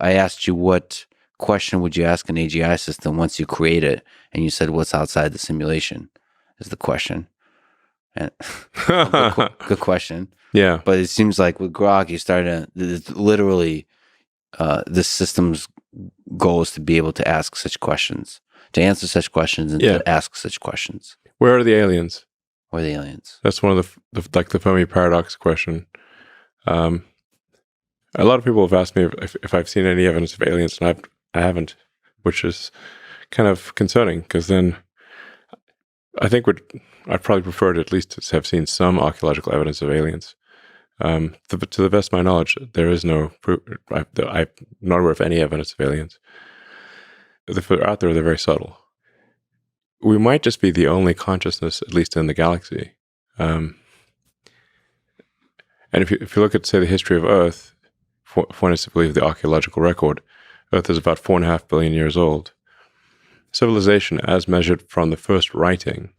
I asked you what question would you ask an AGI system once you create it, and you said, "What's outside the simulation?" is the question. And good question. Yeah. But it seems like with Grok, you started literally the system's goal is to be able to ask such questions, to answer such questions, and to ask such questions. Where are the aliens? Where are the aliens? That's one of the Fermi paradox question. A lot of people have asked me if I've seen any evidence of aliens, and I haven't, which is kind of concerning, because then I think I'd probably prefer to at least have seen some archaeological evidence of aliens. To the best of my knowledge, there is no proof. I'm not aware of any evidence of aliens. If they're out there, they're very subtle. We might just be the only consciousness, at least in the galaxy. And if you look at, say, the history of Earth, if one is to believe the archaeological record, Earth is about 4.5 billion years old. Civilization, as measured from the first writing,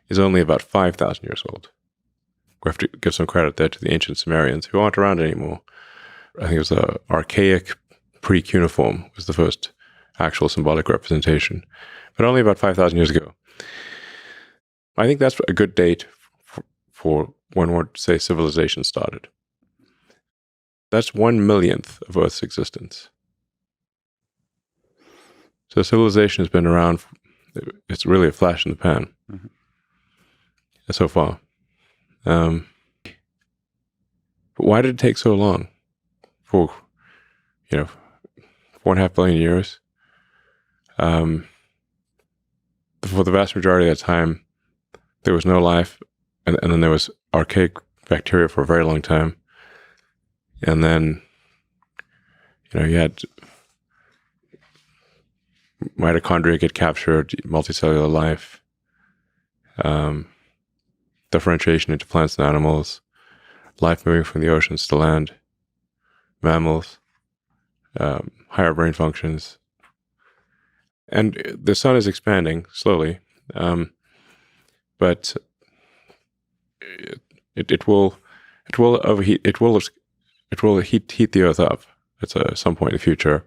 is only about 5,000 years old. We have to give some credit there to the ancient Sumerians, who aren't around anymore. I think it was an archaic pre-cuneiform was the first actual symbolic representation, but only about 5,000 years ago. I think that's a good date for when we'd say civilization started. That's 1/1,000,000th of Earth's existence. So civilization has been around. It's really a flash in the pan so far. But why did it take so long? For 4.5 billion years. For the vast majority of that time, there was no life, and then there was archaic bacteria for a very long time, and then you had mitochondria get captured, multicellular life, differentiation into plants and animals, life moving from the oceans to land, mammals, higher brain functions. And the sun is expanding slowly, but it will overheat. It will heat the Earth up at some point in the future,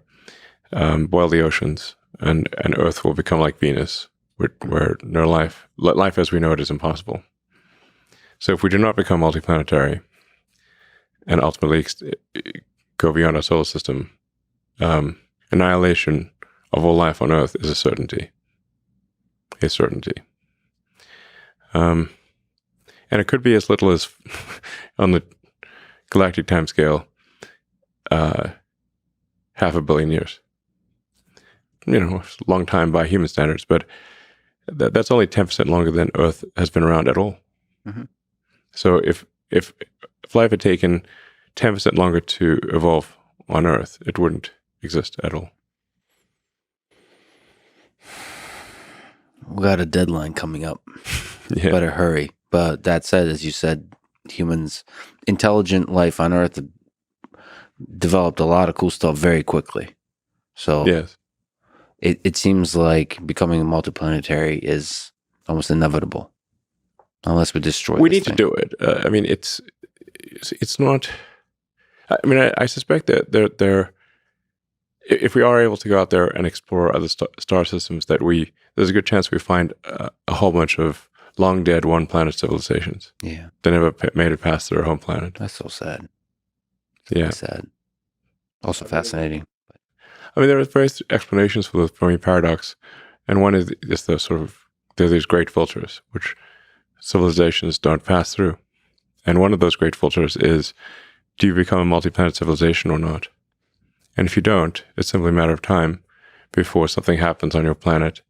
boil the oceans, and Earth will become like Venus, where no life as we know it is impossible. So if we do not become multiplanetary and ultimately go beyond our solar system, annihilation of all life on Earth is a certainty. A certainty. And it could be as little as, on the galactic timescale, 500 million years. A long time by human standards, but that's only 10% longer than Earth has been around at all. Mm-hmm. So if life had taken 10% longer to evolve on Earth, it wouldn't exist at all. We got a deadline coming up. Yeah. Better hurry. But that said, as you said, intelligent life on Earth developed a lot of cool stuff very quickly. So yes. It seems like becoming a multiplanetary is almost inevitable, unless we destroy. We need to do it. It's not. I mean, I suspect that there. If we are able to go out there and explore other star systems, there's a good chance we find a whole bunch of long dead one planet civilizations. Yeah, that never made it past their home planet. That's so sad. Yeah, sad. Also fascinating. I mean, there are various explanations for the Fermi paradox, and one is just there are these great filters which civilizations don't pass through, and one of those great filters is: do you become a multi-planet civilization or not? And if you don't, it's simply a matter of time before something happens on your planet,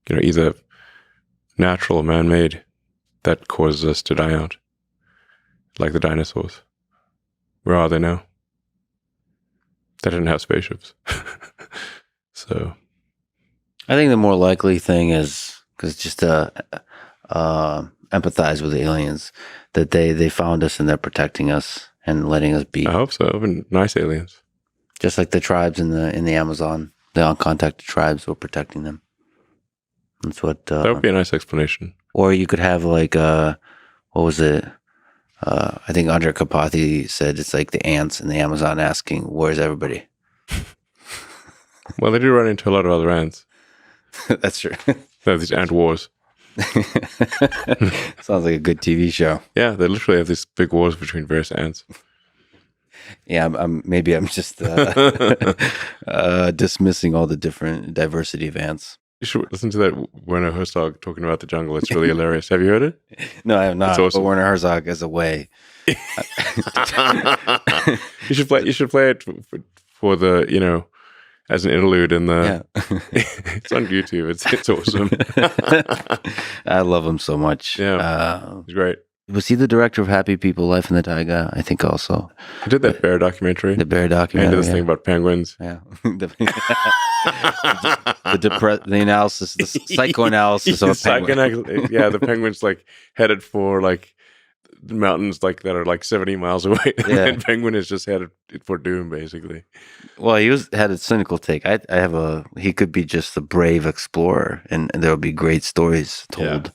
either natural or man-made, that causes us to die out, like the dinosaurs. Where are they now? They didn't have spaceships. So I think the more likely thing is, because just to empathize with the aliens, that they found us and they're protecting us and letting us be. I hope so. And nice aliens. Just like the tribes in the Amazon, the uncontacted tribes were protecting them. That's what. That would be a nice explanation. Or you could have like what was it? I think Andre Karpathy said it's like the ants in the Amazon asking, "Where's everybody?" Well, they do run into a lot of other ants. That's true. They have these ant wars. Sounds like a good TV show. Yeah, they literally have these big wars between various ants. Yeah, maybe I'm just dismissing all the different diversity of ants. You should listen to that Werner Herzog talking about the jungle. It's really hilarious. Have you heard it? No, I have not. It's awesome. But Werner Herzog is away. You should play it for the, you know, as an interlude in the. Yeah. It's on YouTube. It's awesome. I love him so much. Yeah, he's great. Was he the director of Happy People, Life in the Taiga? I think also. He did that bear documentary. The bear And documentary. he did this thing about penguins. Yeah. the analysis, the psychoanalysis of a penguin. Yeah, the penguin's like headed for like the mountains like that are like 70 miles away. And Yeah. then penguin is just headed for doom, basically. Well, he had a cynical take. I have he could be just a brave explorer, and there will be great stories told